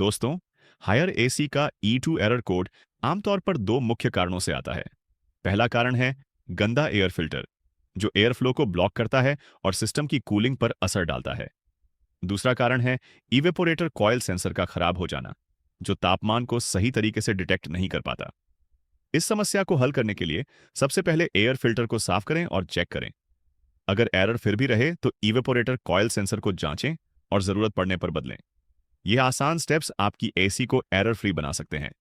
दोस्तों, higher AC का E2 error code आमतौर पर दो मुख्य कारणों से आता है। पहला कारण है गंदा एयर फिल्टर, जो एयर फ्लो को ब्लॉक करता है और सिस्टम की कूलिंग पर असर डालता है। दूसरा कारण है इवेपोरेटर कॉइल सेंसर का खराब हो जाना, जो तापमान को सही तरीके से डिटेक्ट नहीं कर पाता। इस समस्या को हल करने के लिए सबसे पहले एयर फिल्टर को साफ करें और चेक करें। अगर एरर फिर भी रहे तो इवेपोरेटर कॉइल सेंसर को जांचें और जरूरत पड़ने पर बदलें। ये आसान स्टेप्स आपकी एसी को एरर फ्री बना सकते हैं।